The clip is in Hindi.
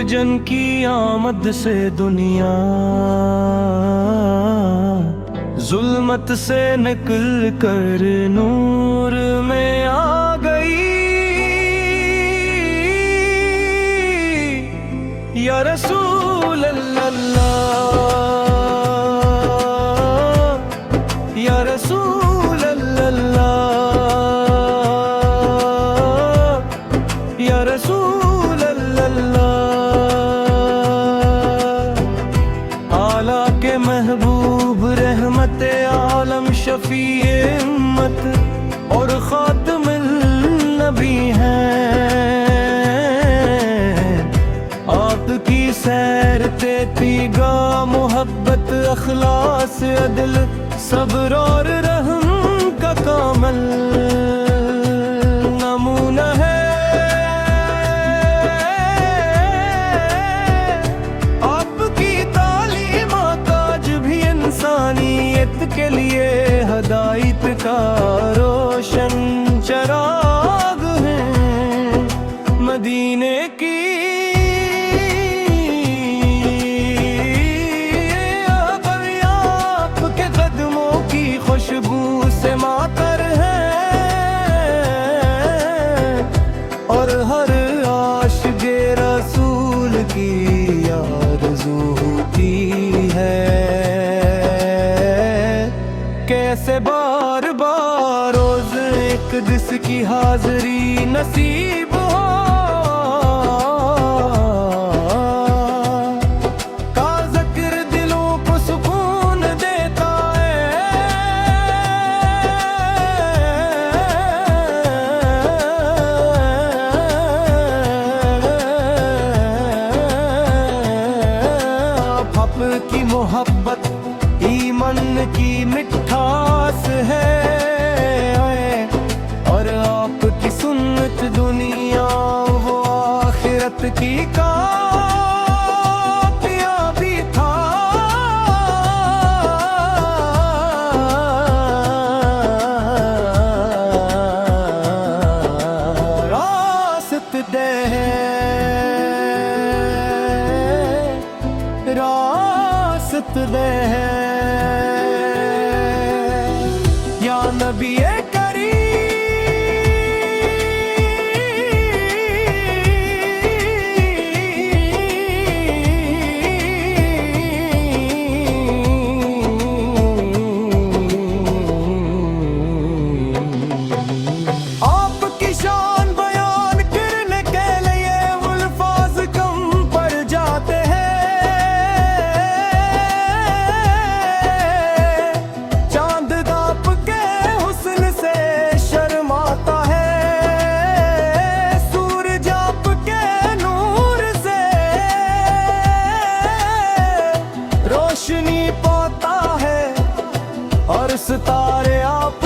जन की आमद से दुनिया जुल्मत से निकल कर नूर में आ गई। या रसूल अल्लाह, या रसूल अल्लाह, या रसूल अल्लाह। आला के महबूब रहमत आलम शफीए उम्मत और खातिमुल नबी हैं। आपकी सैर तेतीगा मोहब्बत अखलास अदल सब्र और रहम का कामल नमूना है। के लिए हदायत का रोशन चराग है मदीने की। आपके कदमों की खुशबू से मातर है और हर आशिक़े रसूल की आरज़ू होती है। कैसे बार बार रोज एक दिस की हाज़री नसीब हो, का ज़िक्र दिलों को सुकून देता है। आप की मोहब्बत ईमान की मिठास है और आपकी सुन्नत दुनिया वो आखिरत की कामयाबी था। रास्त दे रास्त दे या नबी आपकी शान बयान करने के लिए अल्फाज कम पड़ जाते हैं। चांद दाप के हुस्न से शर्माता है, सूरज आपके नूर से रोशनी पाता है और सितारे आप